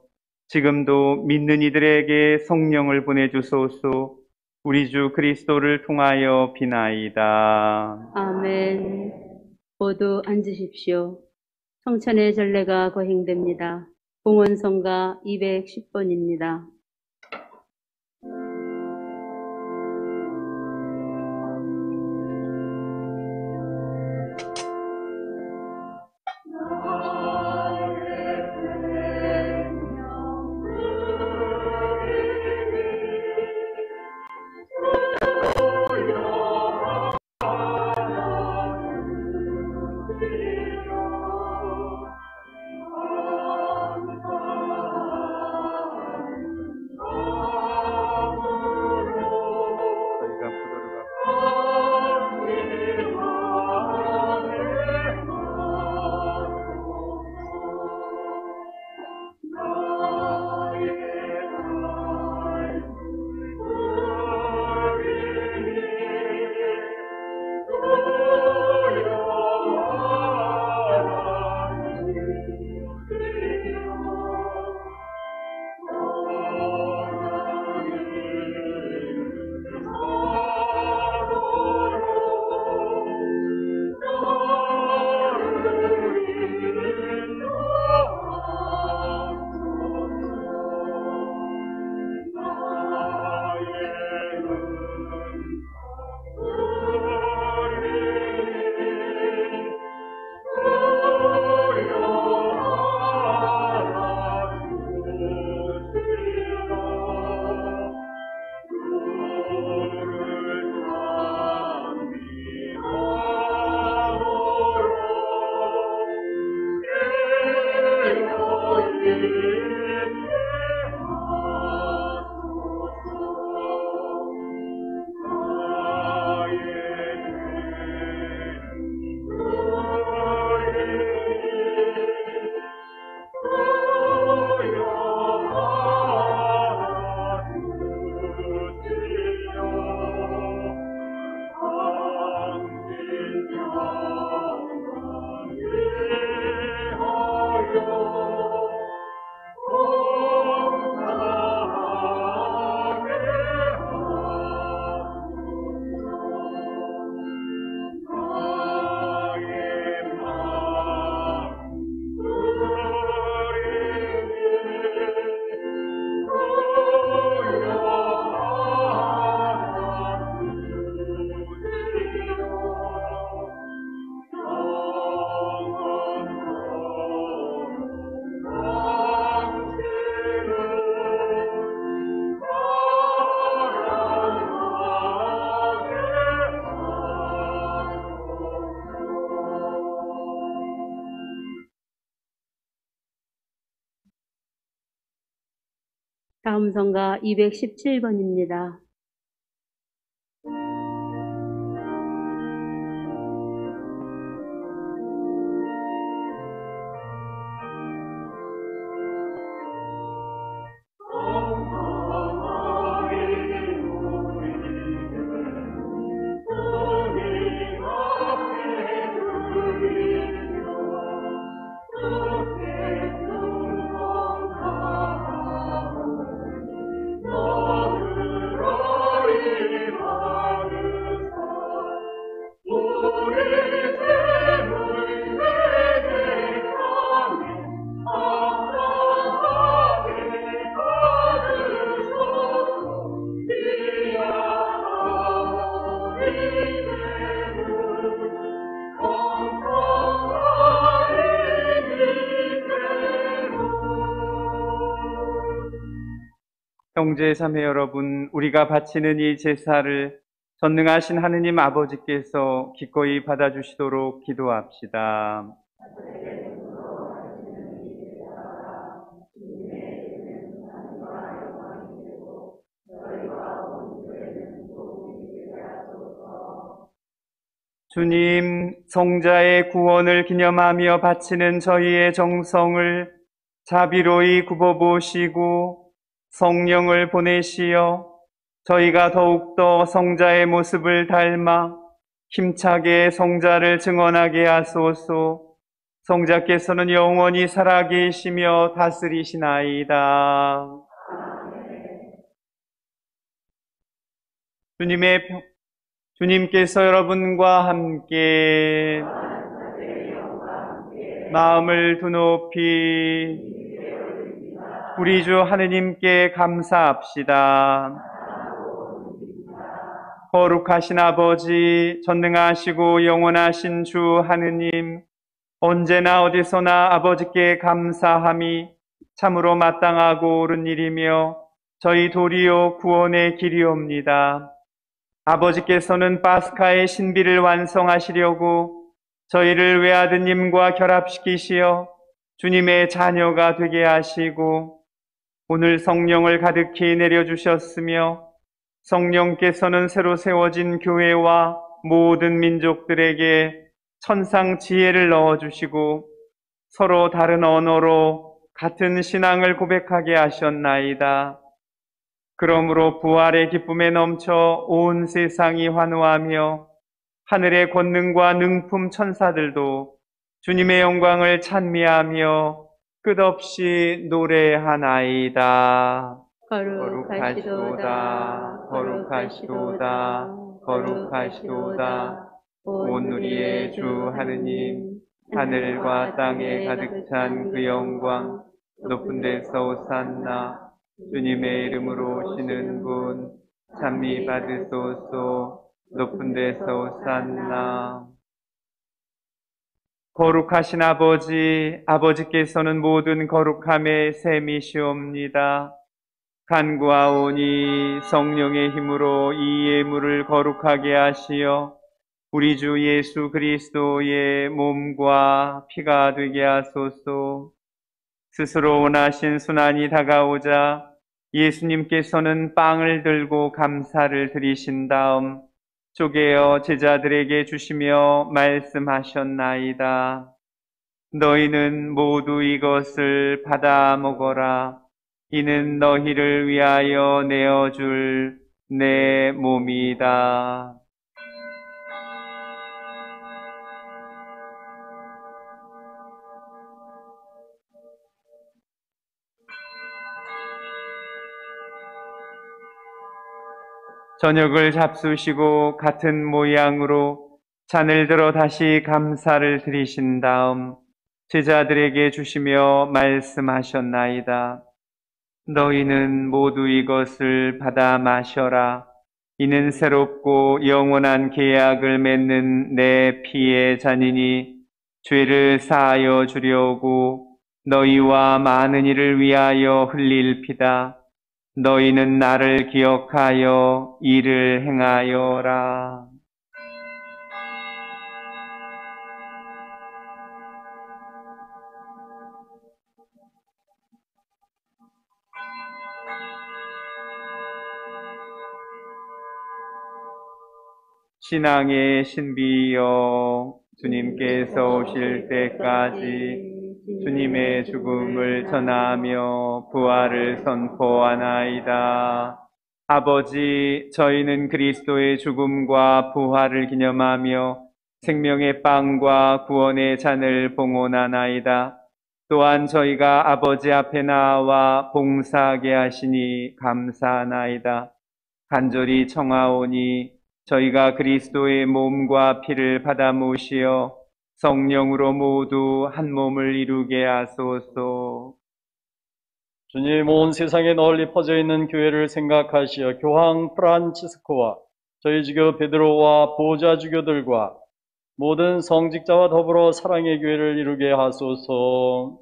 S2: 지금도 믿는 이들에게 성령을 보내주소서. 우리 주 그리스도를 통하여 비나이다.
S1: 아멘. 모두 앉으십시오. 성찬의 전례가 거행됩니다. 봉헌성가 210번입니다.
S2: 저희가 기도를 받고
S1: 다음 성가 217번입니다.
S2: 형제 자매 여러분, 우리가 바치는 이 제사를 전능하신 하느님 아버지께서 기꺼이 받아주시도록 기도합시다. 주님, 성자의 구원을 기념하며 바치는 저희의 정성을 자비로이 굽어보시고 성령을 보내시어 저희가 더욱더 성자의 모습을 닮아 힘차게 성자를 증언하게 하소서. 성자께서는 영원히 살아계시며 다스리시나이다. 주님께서 여러분과 함께 마음을 두높이 우리 주 하느님께 감사합시다. 거룩하신 아버지, 전능하시고 영원하신 주 하느님, 언제나 어디서나 아버지께 감사함이 참으로 마땅하고 옳은 일이며 저희 도리어 구원의 길이옵니다. 아버지께서는 파스카의 신비를 완성하시려고 저희를 외아드님과 결합시키시어 주님의 자녀가 되게 하시고 오늘 성령을 가득히 내려주셨으며 성령께서는 새로 세워진 교회와 모든 민족들에게 천상 지혜를 넣어주시고 서로 다른 언어로 같은 신앙을 고백하게 하셨나이다. 그러므로 부활의 기쁨에 넘쳐 온 세상이 환호하며 하늘의 권능과 능품 천사들도 주님의 영광을 찬미하며 끝없이 노래하나이다. 거룩하시도다, 거룩하시도다, 거룩하시도다. 온 우리의 주 하느님, 하늘과 땅에 가득 찬 그 영광, 높은 데서 오산나. 주님의 이름으로 오시는 분, 찬미 받으소서. 높은 데서 오산나. 거룩하신 아버지, 아버지께서는 모든 거룩함의 셈이시옵니다. 간구하오니 성령의 힘으로 이 예물을 거룩하게 하시어 우리 주 예수 그리스도의 몸과 피가 되게 하소서. 스스로 원하신 순환이 다가오자 예수님께서는 빵을 들고 감사를 드리신 다음 쪼개어 제자들에게 주시며 말씀하셨나이다. 너희는 모두 이것을 받아 먹어라. 이는 너희를 위하여 내어줄 내 몸이다. 저녁을 잡수시고 같은 모양으로 잔을 들어 다시 감사를 드리신 다음 제자들에게 주시며 말씀하셨나이다. 너희는 모두 이것을 받아 마셔라. 이는 새롭고 영원한 계약을 맺는 내 피의 잔이니 죄를 사하여 주려고 너희와 많은 이를 위하여 흘릴 피다. 너희는 나를 기억하여 이를 행하여라. 신앙의 신비여 주님께서 오실 때까지 주님의 죽음을 전하며 부활을 선포하나이다. 아버지, 저희는 그리스도의 죽음과 부활을 기념하며 생명의 빵과 구원의 잔을 봉헌하나이다. 또한 저희가 아버지 앞에 나와 봉사하게 하시니 감사하나이다. 간절히 청하오니 저희가 그리스도의 몸과 피를 받아 모시어 성령으로 모두 한 몸을 이루게 하소서.
S7: 주님, 온 세상에 널리 퍼져 있는 교회를 생각하시어 교황 프란치스코와 저희 지교 베드로와 보좌 주교들과 모든 성직자와 더불어 사랑의 교회를 이루게 하소서.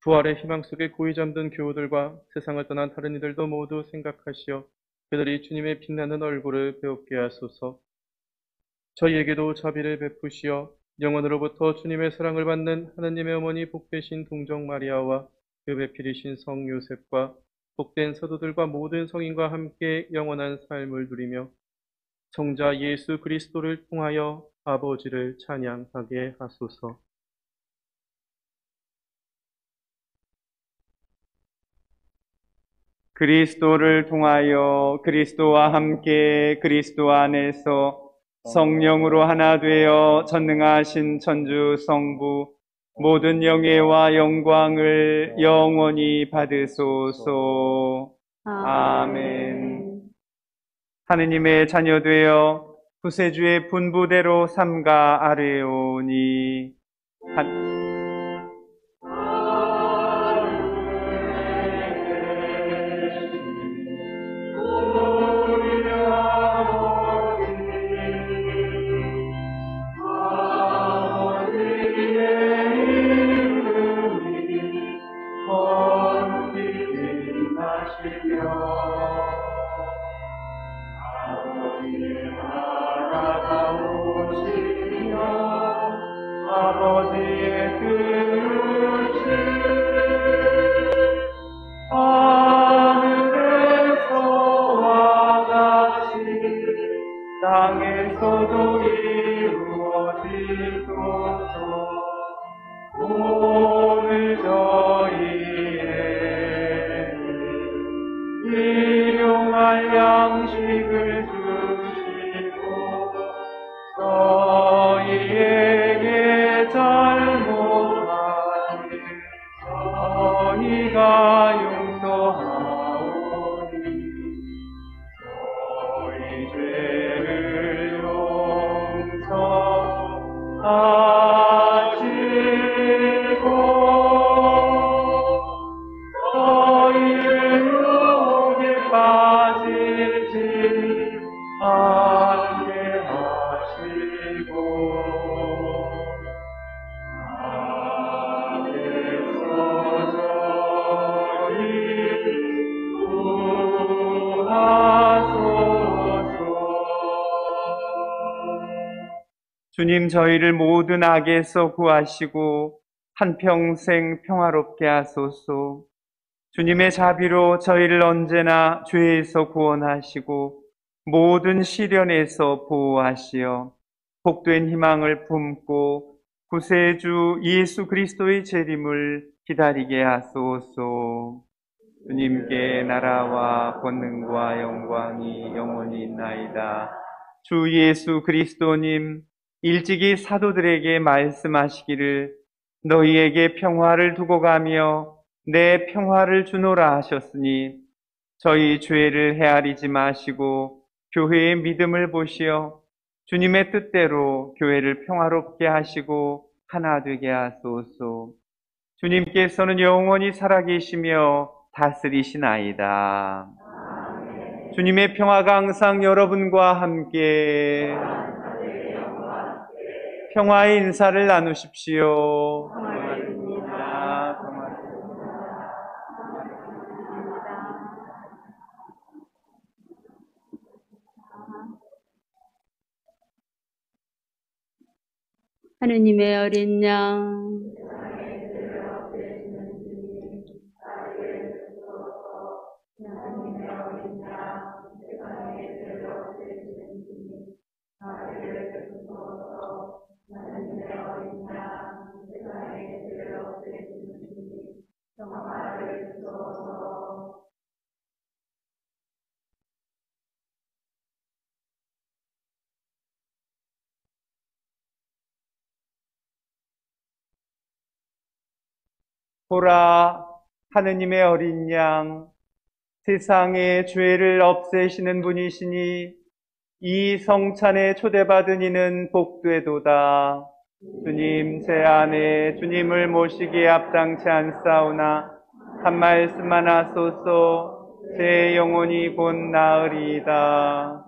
S5: 부활의 희망 속에 고이 잠든 교우들과 세상을 떠난 다른 이들도 모두 생각하시어 그들이 주님의 빛나는 얼굴을 배웁게 하소서. 저희에게도 자비를 베푸시어 영원으로부터 주님의 사랑을 받는 하느님의 어머니 복되신 동정 마리아와 그 배필이신 성 요셉과 복된 사도들과 모든 성인과 함께 영원한 삶을 누리며 성자 예수 그리스도를 통하여 아버지를 찬양하게 하소서.
S2: 그리스도를 통하여 그리스도와 함께 그리스도 안에서 성령으로 하나 되어 전능하신 천주 성부 모든 영예와 영광을 영원히 받으소서. 아멘. 하느님의 자녀 되어 구세주의 분부대로 삼가 아뢰오니 아버지의 뜻이 하늘에서와 같이 땅에서도 이루어지소서. 오늘 저희에게 일용할 양식을 주시고 저희에게 잘못하니 저희가 용서하오니 저희 죄를 용서하시고 저희를 유혹에 빠지지 않게 하시고 악에서 저희 구하소서. 주님, 저희를 모든 악에서 구하시고 한평생 평화롭게 하소서. 주님의 자비로 저희를 언제나 죄에서 구원하시고 모든 시련에서 보호하시어 복된 희망을 품고 구세주 예수 그리스도의 재림을 기다리게 하소서. 주님께 나라와 권능과 영광이 영원히 있나이다. 주 예수 그리스도님, 일찍이 사도들에게 말씀하시기를 너희에게 평화를 두고 가며 내 평화를 주노라 하셨으니 저희 죄를 헤아리지 마시고 교회의 믿음을 보시어 주님의 뜻대로 교회를 평화롭게 하시고 하나 되게 하소서. 주님께서는 영원히 살아계시며 다스리시나이다. 주님의 평화가 항상 여러분과 함께 평화의 인사를 나누십시오.
S1: 하느님의 어린 양,
S2: 보라, 하느님의 어린 양, 세상의 죄를 없애시는 분이시니 이 성찬에 초대받은 이는 복되도다. 주님, 제 안에 주님을 모시기에 앞당치 않사오나 한 말씀만 하소서. 제 영혼이 곧 나으리이다.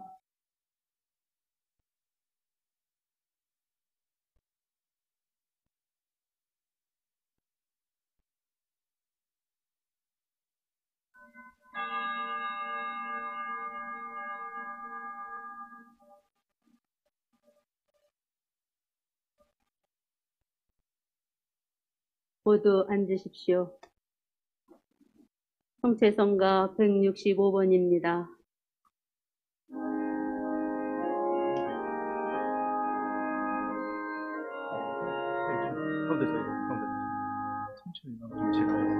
S1: 모두 앉으십시오. 성채성가 165번입니다.
S5: 가운데서 천천히 좀 제가.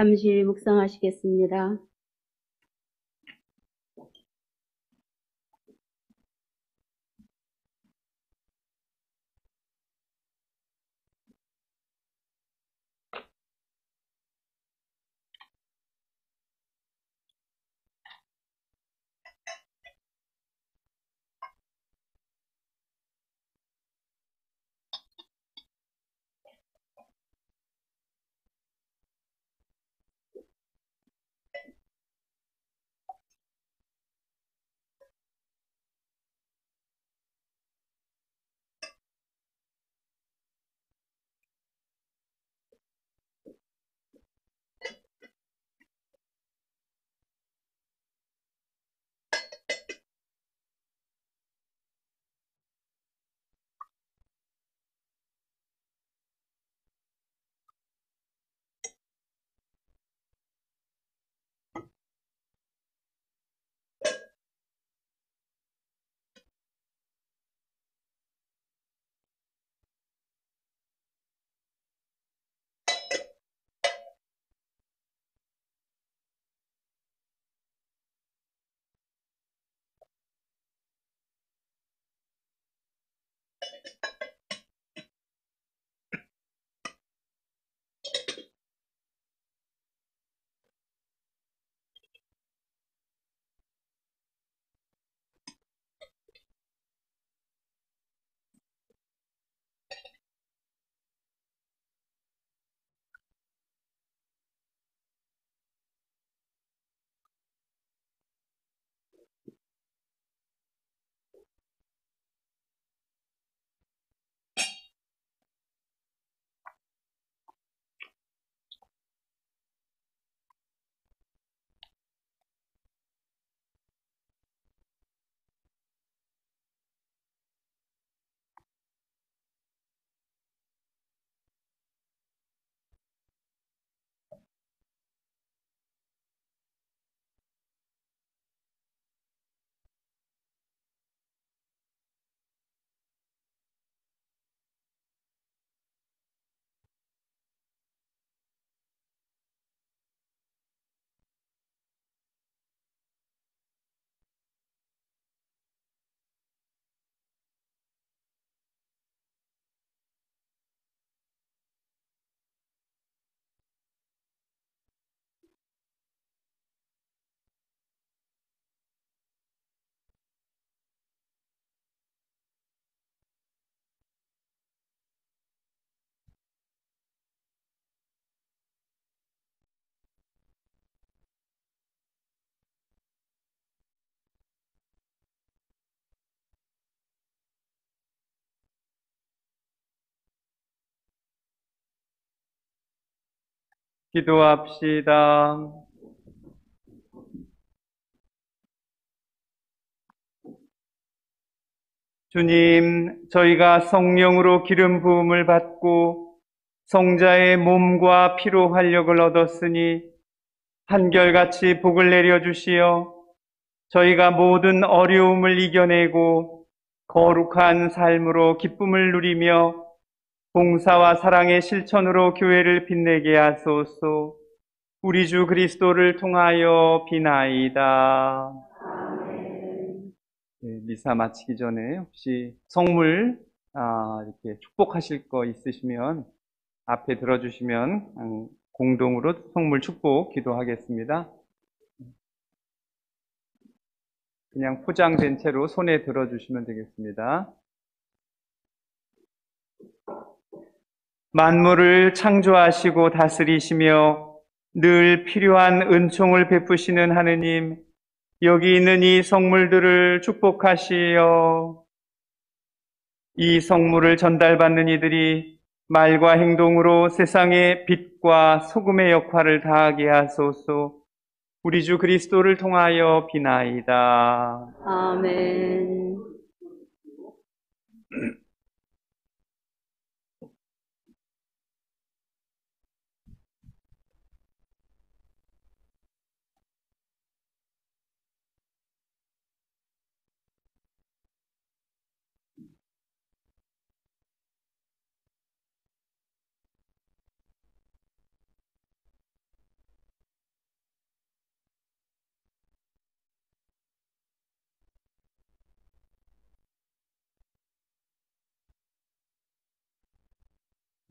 S1: 잠시 묵상하시겠습니다.
S2: 기도합시다. 주님, 저희가 성령으로 기름 부음을 받고 성자의 몸과 피로 활력을 얻었으니 한결같이 복을 내려주시어 저희가 모든 어려움을 이겨내고 거룩한 삶으로 기쁨을 누리며 봉사와 사랑의 실천으로 교회를 빛내게 하소서. 우리 주 그리스도를 통하여 비나이다. 네, 미사 마치기 전에 혹시 성물 이렇게 축복하실 거 있으시면 앞에 들어주시면 공동으로 성물 축복 기도하겠습니다. 그냥 포장된 채로 손에 들어주시면 되겠습니다. 만물을 창조하시고 다스리시며 늘 필요한 은총을 베푸시는 하느님, 여기 있는 이 성물들을 축복하시어 이 성물을 전달받는 이들이 말과 행동으로 세상의 빛과 소금의 역할을 다하게 하소서. 우리 주 그리스도를 통하여 비나이다.
S1: 아멘.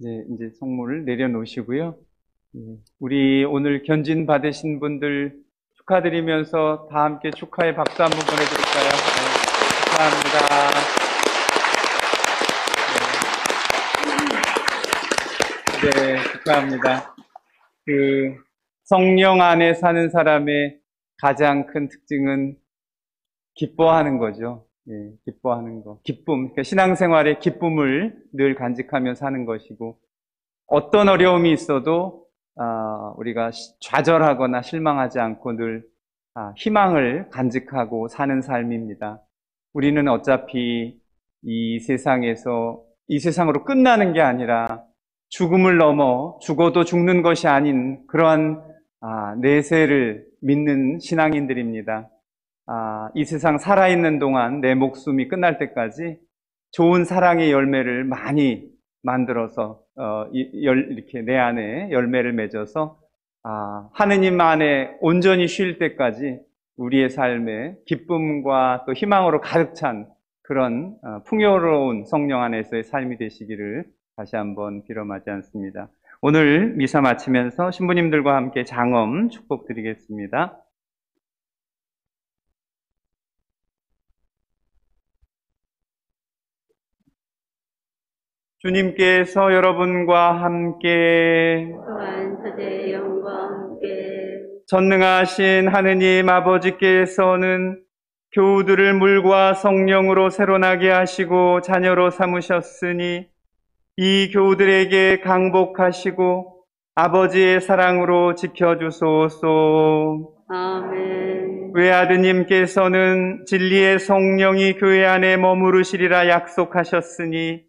S2: 이제 성물을 내려놓으시고요. 우리 오늘 견진 받으신 분들 축하드리면서 다 함께 축하의 박수 한번 보내드릴까요? 네, 축하합니다. 성령 안에 사는 사람의 가장 큰 특징은 기뻐하는 거죠. 기뻐하는 거. 기쁨, 그러니까 신앙생활의 기쁨을 늘 간직하며 사는 것이고, 어떤 어려움이 있어도 우리가 좌절하거나 실망하지 않고 늘 희망을 간직하고 사는 삶입니다. 우리는 어차피 이 세상으로 끝나는 게 아니라 죽음을 넘어 죽어도 죽는 것이 아닌 그러한 내세를 믿는 신앙인들입니다. 이 세상 살아있는 동안 내 목숨이 끝날 때까지 좋은 사랑의 열매를 많이 만들어서 이렇게 내 안에 열매를 맺어서 하느님 안에 온전히 쉴 때까지 우리의 삶에 기쁨과 또 희망으로 가득 찬 그런 풍요로운 성령 안에서의 삶이 되시기를 다시 한번 빌어마지 않습니다. 오늘 미사 마치면서 신부님들과 함께 장엄 축복드리겠습니다. 주님께서 여러분과 함께
S1: 또한 서재의 영과 함께
S2: 전능하신 하느님 아버지께서는 교우들을 물과 성령으로 새로나게 하시고 자녀로 삼으셨으니 이 교우들에게 강복하시고 아버지의 사랑으로 지켜주소서.
S1: 아멘.
S2: 외아드님께서는 진리의 성령이 교회 안에 머무르시리라 약속하셨으니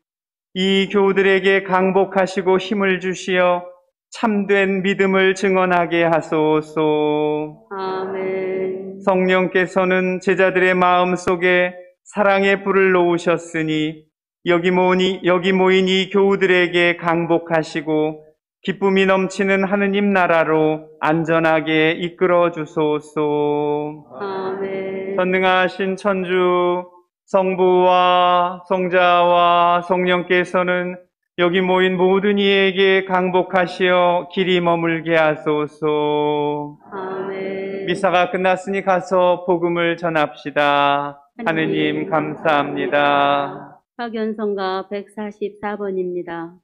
S2: 이 교우들에게 강복하시고 힘을 주시어 참된 믿음을 증언하게 하소서.
S1: 아멘.
S2: 성령께서는 제자들의 마음 속에 사랑의 불을 놓으셨으니 여기 모인 이 교우들에게 강복하시고 기쁨이 넘치는 하느님 나라로 안전하게 이끌어 주소서.
S1: 아멘.
S2: 전능하신 천주 성부와 성자와 성령께서는 여기 모인 모든 이에게 강복하시어 길이 머물게 하소서.
S1: 아멘.
S2: 미사가 끝났으니 가서 복음을 전합시다. 하느님 감사합니다.
S1: 박연성가 144번입니다.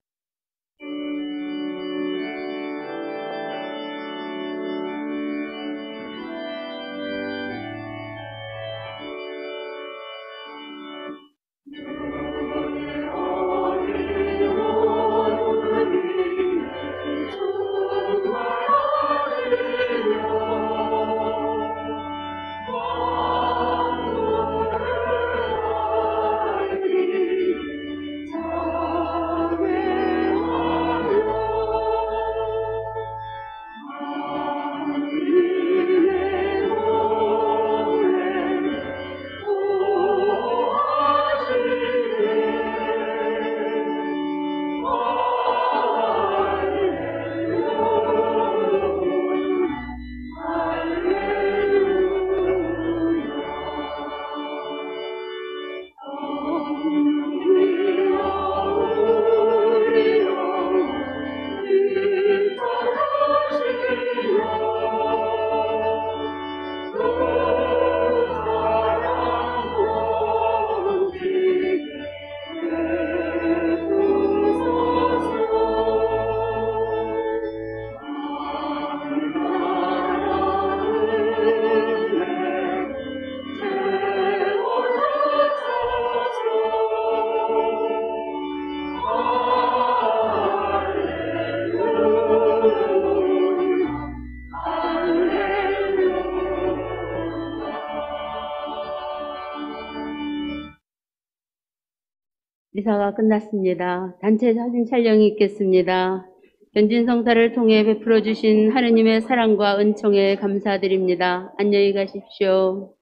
S1: 미사가 끝났습니다. 단체 사진 촬영이 있겠습니다. 견진 성사를 통해 베풀어 주신 하느님의 사랑과 은총에 감사드립니다. 안녕히 가십시오.